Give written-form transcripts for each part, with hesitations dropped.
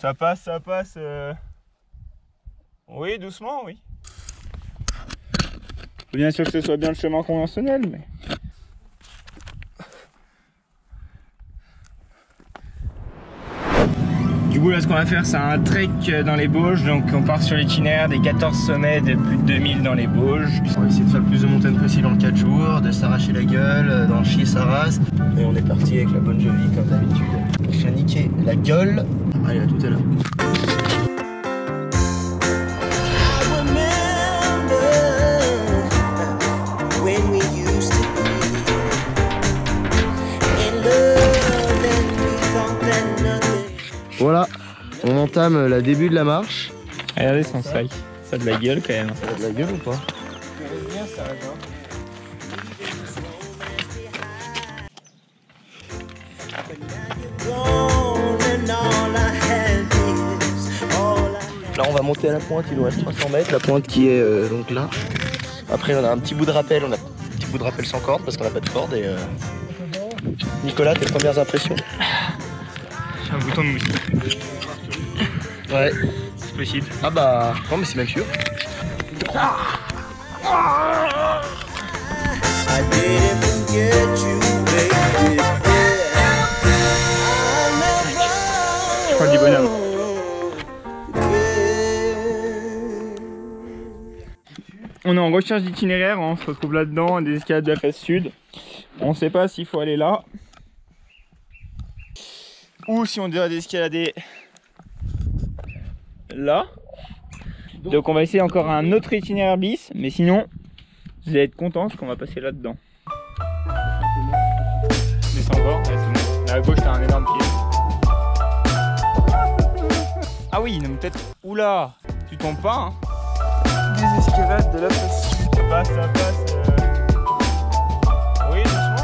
Ça passe. Oui, doucement, oui. Faut bien sûr que ce soit bien le chemin conventionnel, mais... Du coup, là, ce qu'on va faire, c'est un trek dans les Bauges. Donc, on part sur l'itinéraire des 14 sommets de plus de 2000 dans les Bauges. On va essayer de faire le plus de montagnes possible en 4 jours, de s'arracher la gueule, d'en chier sa race. Et on est parti avec la bonne jolie, comme d'habitude. On se fait niquer la gueule. Allez, à tout à l'heure. Voilà, on entame le début de la marche. Regardez son sac. Ça a de la gueule quand même. Ça a de la gueule ou pas? Là on va monter à la pointe, il nous reste 300 mètres, la pointe qui est donc là. Après on a un petit bout de rappel, on a un petit bout de rappel sans corde parce qu'on n'a pas de corde et Nicolas, tes premières impressions? Un bouton de mousse. Ouais. C'est possible. Ah bah, non mais c'est même sûr. Je crois du bonhomme. On est en recherche d'itinéraire, on se retrouve là-dedans, des escalades de la face sud. On ne sait pas s'il faut aller là. Ou si on doit escalader là. Donc on va essayer encore un autre itinéraire bis, mais sinon vous allez être contents parce qu'on va passer là-dedans. Descends encore, ouais, c'est bon. Là à gauche t'as un énorme pied. Ah oui, non mais peut-être. Oula, tu tombes pas hein. Des escalades de la face sud. Ça passe. Oui, doucement.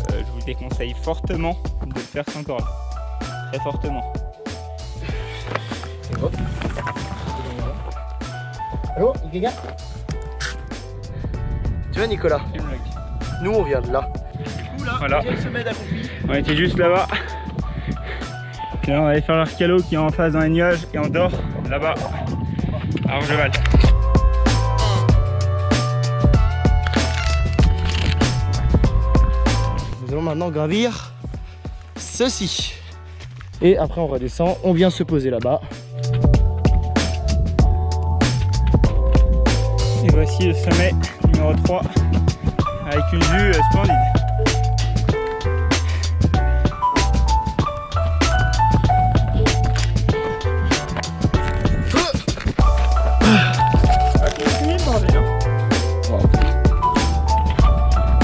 Je vous déconseille fortement de le faire sans corde. Très fortement. Allô, Ikega? Tu vois Nicolas? Nous on vient de là. Du coup là, voilà. le sommet d'accompli. On était juste là-bas. Puis là on va aller faire l'arcalo qui est en face dans les nuages et on dort là-bas à Orgeval. Nous allons maintenant gravir ceci. Et après on redescend, on vient se poser là-bas. Et voici le sommet numéro 3 avec une vue splendide.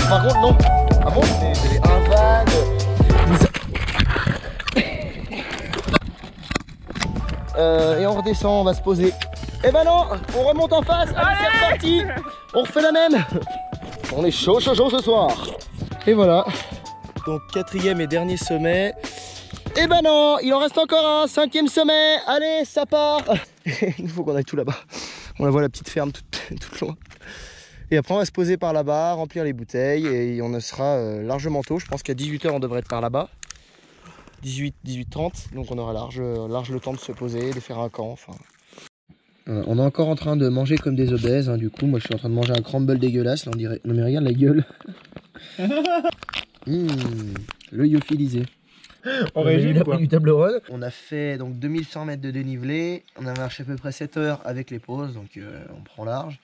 Par contre non. Ah bon? C'est des invades. Et on redescend, on va se poser. Eh ben non, on remonte en face. Allez, c'est reparti. On refait la même. On est chaud ce soir. Et voilà. Donc 4e et dernier sommet. Eh ben non, il en reste encore un 5e sommet. Allez, ça part. Il faut qu'on aille tout là-bas. On la voit la petite ferme toute loin. Et après on va se poser par là-bas, remplir les bouteilles et on sera largement tôt. Je pense qu'à 18 h on devrait être par là-bas. 18h30, donc on aura large le temps de se poser, de faire un camp. Enfin. On est encore en train de manger comme des obèses, hein, du coup moi je suis en train de manger un crumble dégueulasse, là on dirait. Non mais regarde la gueule. Le lyophilisé. On régime quoi. Du table run. On a fait donc 2100 mètres de dénivelé, on a marché à peu près 7 heures avec les pauses, donc on prend large.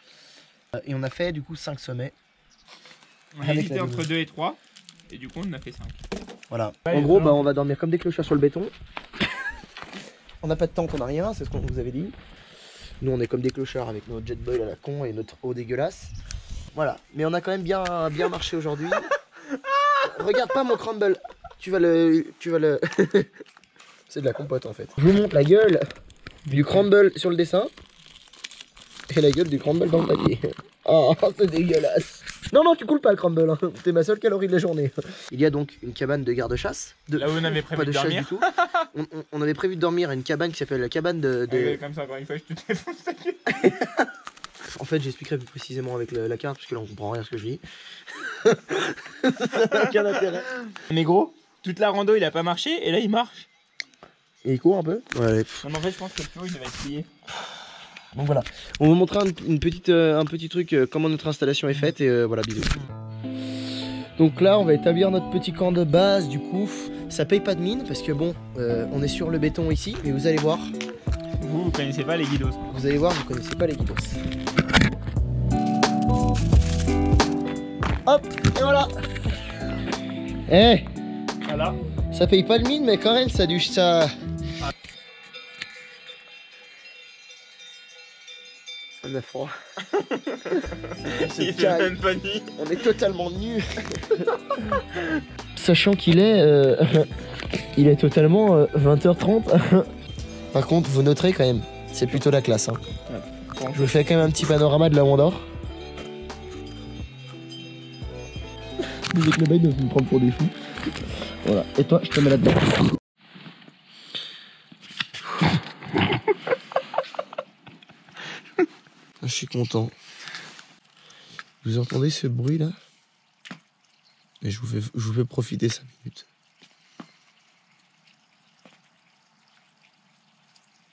Et on a fait du coup 5 sommets. On a hésité entre 2 et 3 et du coup on en a fait 5. Voilà. En gros on va dormir comme des clochards sur le béton. On n'a pas de tente, on n'a rien, c'est ce qu'on vous avait dit. Nous on est comme des clochards avec notre jet boil à la con et notre eau dégueulasse. Voilà, mais on a quand même bien marché aujourd'hui. Regarde pas mon crumble. Tu vas le... C'est de la compote en fait. Je vous montre la gueule du crumble sur le dessin. Et la gueule du crumble dans le papier. Oh, c'est dégueulasse. Non, non, tu coules pas le crumble, hein. T'es ma seule calorie de la journée. Il y a donc une cabane de garde-chasse. Là où on avait prévu de dormir. Du tout. On avait prévu de dormir à une cabane qui s'appelle la cabane de... Comme ça, encore une fois, je te défonce ta gueule. En fait, j'expliquerai plus précisément avec la carte, parce que là, on comprend rien à ce que je dis. Ça n'a aucun intérêt. Mais gros, toute la rando, il a pas marché, et là, il marche. Et il court un peu. Ouais. Non, mais en fait, je pense que le tour, il devait être plié. Donc voilà, on va vous montrer un petit truc, comment notre installation est faite, et voilà, bisous. Donc là, on va établir notre petit camp de base. Du coup, ça paye pas de mine, parce que bon, on est sur le béton ici, mais vous allez voir. Vous connaissez pas les guidos. Vous allez voir, vous connaissez pas les guidos. Hop, et voilà. Voilà. Ça paye pas de mine, mais quand même, ça a ça... On a froid. Il fait même pas nuit. On est totalement nus. Sachant qu'il est, il est totalement 20h30. Par contre, vous noterez quand même, c'est plutôt la classe. Hein. Ouais. Je vous fais quand même un petit panorama de là où on dort. Les mecs là-bas, ils doivent me prendre pour des fous. Voilà. Et toi, je te mets là-dedans. Je suis content. Vous entendez ce bruit là? Et je vous fais profiter 5 minutes.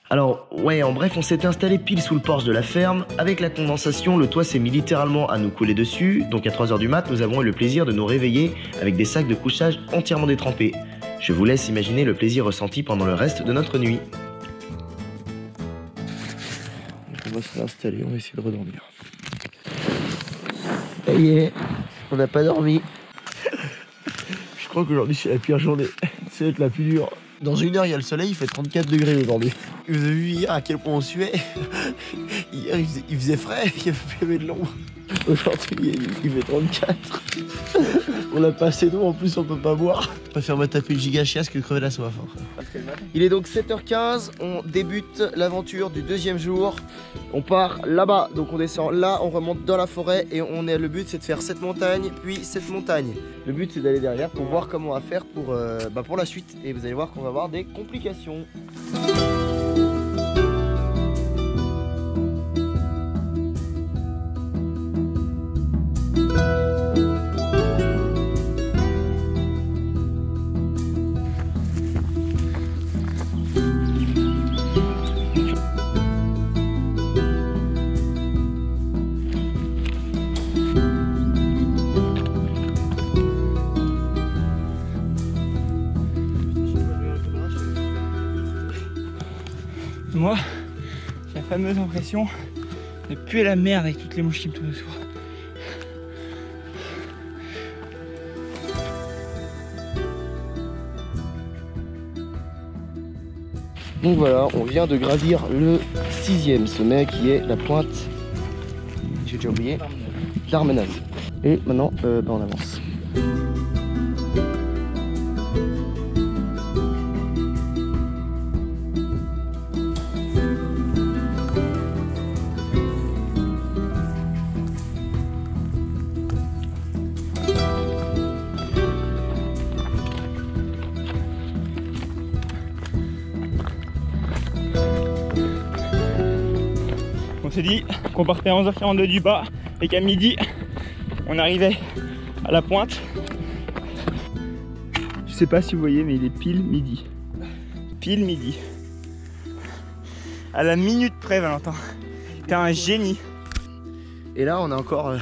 Alors, ouais, en bref, on s'est installé pile sous le porche de la ferme. Avec la condensation, le toit s'est mis littéralement à nous couler dessus. Donc à 3h du mat, nous avons eu le plaisir de nous réveiller avec des sacs de couchage entièrement détrempés. Je vous laisse imaginer le plaisir ressenti pendant le reste de notre nuit. On va se réinstaller, on va essayer de redormir. Ça y est, on n'a pas dormi. Je crois qu'aujourd'hui c'est la pire journée. Ça va être la plus dure. Dans 1 heure, il y a le soleil, il fait 34 degrés aujourd'hui. Vous avez vu hier à quel point on suait? Hier, il faisait frais, il y avait de l'ombre. Aujourd'hui, il fait 34. On a pas assez d'eau, en plus on peut pas boire. Je préfère me taper le giga chiasse que crever la soif. Il est donc 7h15, on débute l'aventure du 2e jour. On part là-bas, donc on descend là, on remonte dans la forêt et le but c'est de faire cette montagne, puis cette montagne. Le but c'est d'aller derrière pour voir comment on va faire pour la suite. Et vous allez voir qu'on va avoir des complications. Moi, j'ai la fameuse impression de puer la merde avec toutes les mouches qui me tournent autour. Donc voilà, on vient de gravir le 6e sommet qui est la pointe, j'ai déjà oublié, d'Armenaz. Et maintenant, on avance. On s'est dit qu'on partait à 11h42 du bas et qu'à midi, on arrivait à la pointe. Je sais pas si vous voyez, mais il est pile midi. Pile midi. À la minute près, Valentin. T'es un génie. Et là, on a encore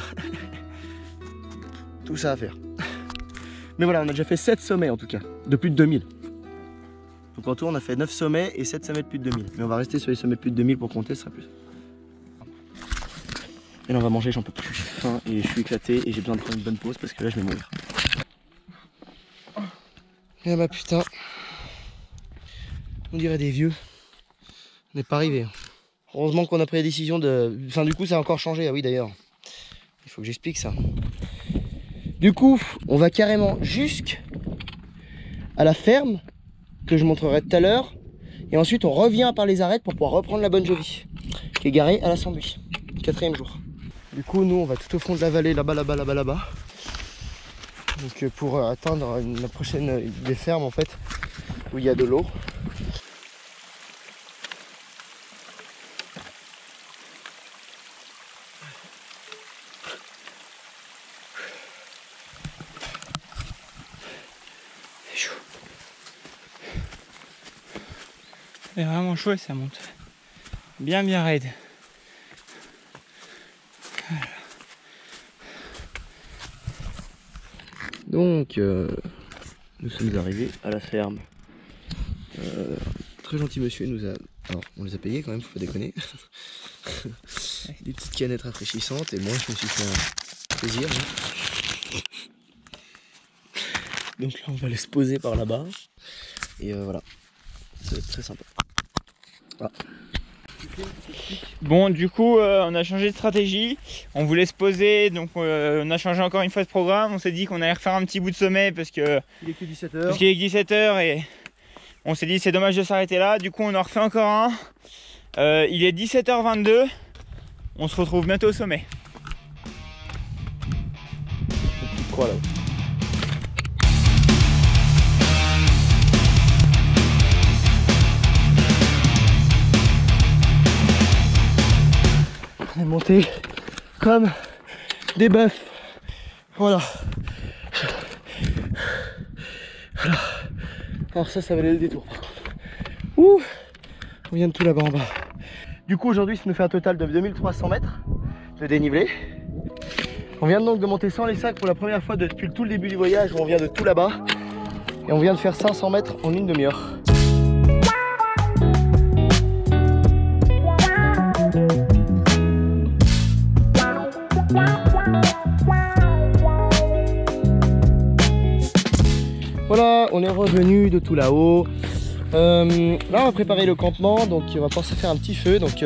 tout ça à faire. Mais voilà, on a déjà fait 7 sommets en tout cas, de plus de 2000. Donc en tout, on a fait 9 sommets et 7 sommets de plus de 2000. Mais on va rester sur les sommets de plus de 2000 pour compter, ce sera plus. Et là, on va manger, j'en peux plus. J'ai faim et je suis éclaté et j'ai besoin de prendre une bonne pause parce que là, je vais mourir. Eh bah putain. On dirait des vieux. On n'est pas arrivé. Heureusement qu'on a pris la décision de... Enfin, du coup, ça a encore changé. Ah oui, d'ailleurs. Il faut que j'explique ça. Du coup, on va carrément jusqu'à la ferme que je montrerai tout à l'heure. Et ensuite, on revient par les arêtes pour pouvoir reprendre la Bon Jovi qui est garée à la Sambuie. 4e jour. Du coup, nous, on va tout au fond de la vallée, là-bas. Donc pour atteindre la prochaine des fermes en fait, où il y a de l'eau. C'est chaud. C'est vraiment chaud et ça monte bien raide. Voilà. Donc nous sommes arrivés à la ferme. Très gentil monsieur nous a... Alors on les a payés quand même, faut pas déconner. Des petites canettes rafraîchissantes et moi je me suis fait un plaisir. Hein. Donc là on va les se poser par là-bas. Et voilà, ça va être très sympa. Voilà. Bon, du coup, on a changé de stratégie. On voulait se poser, donc on a changé encore une fois de programme. On s'est dit qu'on allait refaire un petit bout de sommet parce que il est que 17h. Parce qu'il est 17h et on s'est dit c'est dommage de s'arrêter là. Du coup, on en refait encore un. Il est 17h22. On se retrouve bientôt au sommet. Voilà. On est monté comme des bœufs. Voilà. Voilà. Alors ça valait le détour par contre. Ouh, on vient de tout là-bas en bas. Du coup aujourd'hui ça nous fait un total de 2300 mètres de dénivelé. On vient donc de monter sans les sacs pour la première fois depuis tout le début du voyage où on vient de tout là-bas. Et on vient de faire 500 mètres en une demi-heure. Voilà, on est revenu de tout là-haut. Là on va préparer le campement, donc on va penser à faire un petit feu. Donc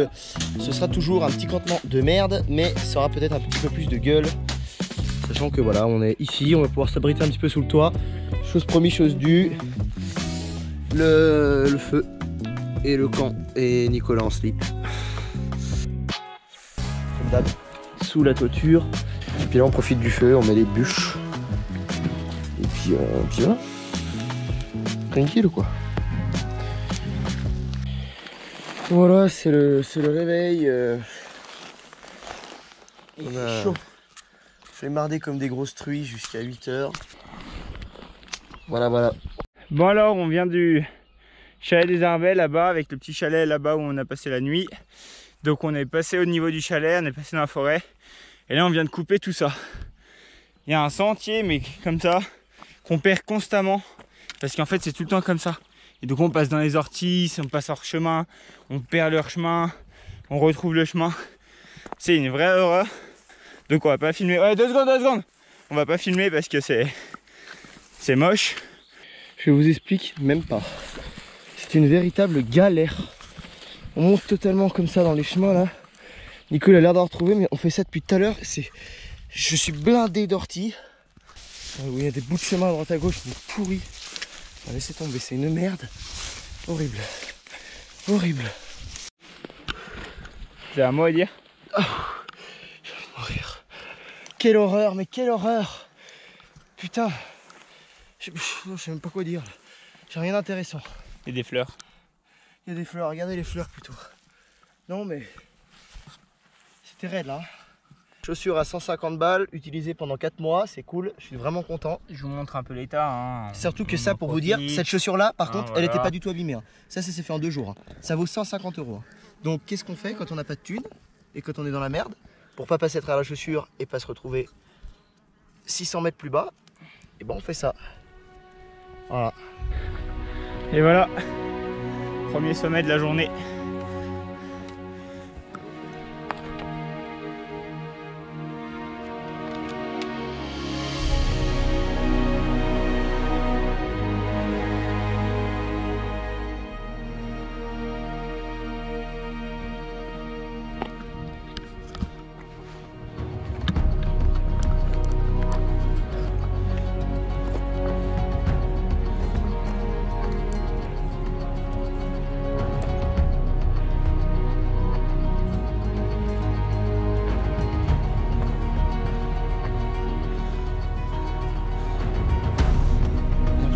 ce sera toujours un petit campement de merde, mais ça aura peut-être un petit peu plus de gueule. Sachant que voilà, on est ici, on va pouvoir s'abriter un petit peu sous le toit. Chose promise, chose due. Le feu et le camp et Nicolas en slip. Comme d'hab, sous la toiture. Et puis là on profite du feu, on met les bûches. Et puis voilà. Tranquille quoi. Voilà, c'est le réveil. Il fait chaud. Je vais marder comme des grosses truies jusqu'à 8h. Voilà. Bon alors, on vient du chalet des Arvets là-bas, avec le petit chalet là-bas où on a passé la nuit. Donc on est passé au niveau du chalet, on est passé dans la forêt. Et là on vient de couper tout ça. Il y a un sentier, mais comme ça, qu'on perd constamment. Parce qu'en fait c'est tout le temps comme ça. Et donc on passe dans les orties, on passe hors chemin, on perd leur chemin, on retrouve le chemin. C'est une vraie horreur. Donc on va pas filmer. Ouais, deux secondes. On va pas filmer parce que c'est moche. Je vous explique même pas. C'est une véritable galère. On monte totalement comme ça dans les chemins là. Nico il a l'air d'avoir trouvé, mais on fait ça depuis tout à l'heure. Je suis blindé d'orties. Il y a des bouts de chemin à droite à gauche, mais pourris. Laissez tomber, c'est une merde. Horrible. J'ai un mot à dire. Oh, j'ai envie de mourir. Quelle horreur, mais quelle horreur. Putain. Je sais même pas quoi dire. J'ai rien d'intéressant. Il y a des fleurs. Il y a des fleurs, regardez les fleurs plutôt. Non mais... C'était raide là. Chaussures à 150 balles, utilisées pendant 4 mois, c'est cool, je suis vraiment content. Je vous montre un peu l'état. Hein. Surtout que ça, pour vous dire, cette chaussure là, par contre, elle n'était pas du tout abîmée. Hein. Ça s'est fait en 2 jours. Hein. Ça vaut 150 €. Hein. Donc qu'est-ce qu'on fait quand on n'a pas de thunes et quand on est dans la merde, pour pas passer à travers la chaussure et pas se retrouver 600 mètres plus bas, et ben on fait ça. Voilà. Et voilà, premier sommet de la journée.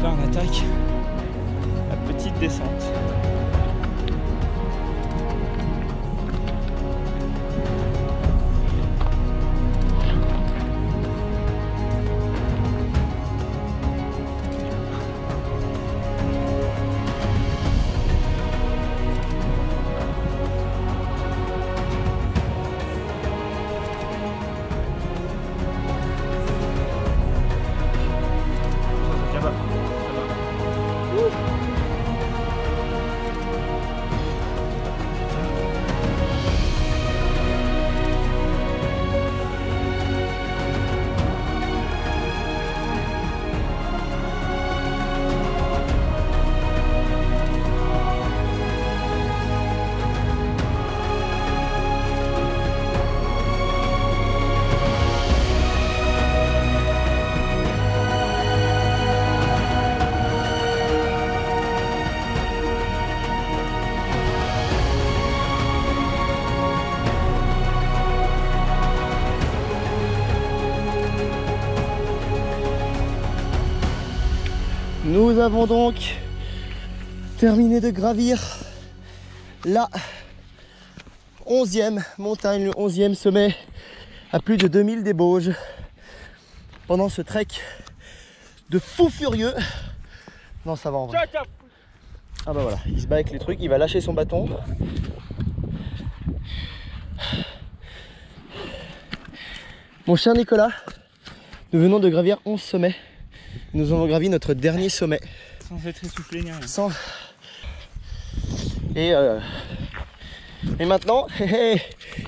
là on attaque la petite descente. Nous avons donc terminé de gravir la 11e montagne, le 11e sommet à plus de 2000 des Bauges. Pendant ce trek de fou furieux. Non, ça va en vrai. Ah bah voilà, il se bat avec les trucs, il va lâcher son bâton. Mon cher Nicolas, nous venons de gravir 11 sommets. Nous avons gravi notre dernier sommet. Sans être essoufflé ni rien. Sans... Et maintenant,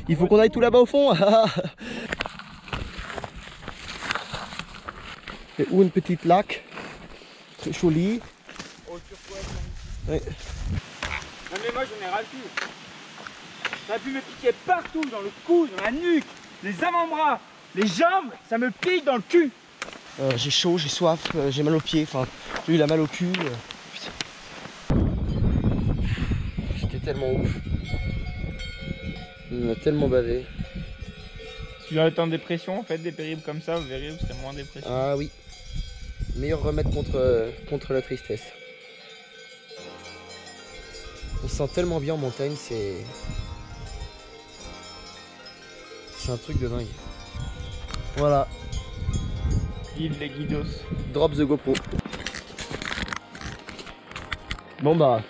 il faut qu'on aille tout là-bas au fond. Et où une petite lac, très joli. Ouais. Non mais moi j'en ai ras le cul. Ça a pu me piquer partout, dans le cou, dans la nuque, les avant-bras, les jambes, ça me pique dans le cul. J'ai chaud, j'ai soif, j'ai mal aux pieds, enfin, lui il a mal au cul. Putain. J'étais tellement ouf. Il m'a tellement bavé. Si vous êtes en dépression, faites des périples comme ça, vous verrez, vous serez moins en dépression. Ah oui. Meilleur remède contre la tristesse. On se sent tellement bien en montagne, c'est un truc de dingue. Voilà. Vive les guidos. Drop the GoPro. Bon bah,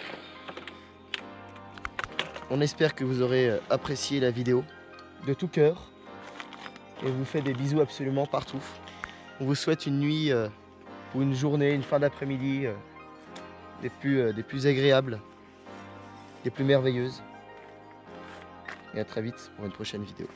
on espère que vous aurez apprécié la vidéo de tout cœur. Et vous fait des bisous absolument partout. On vous souhaite une nuit ou une journée, une fin d'après-midi des plus agréables, des plus merveilleuses. Et à très vite pour une prochaine vidéo.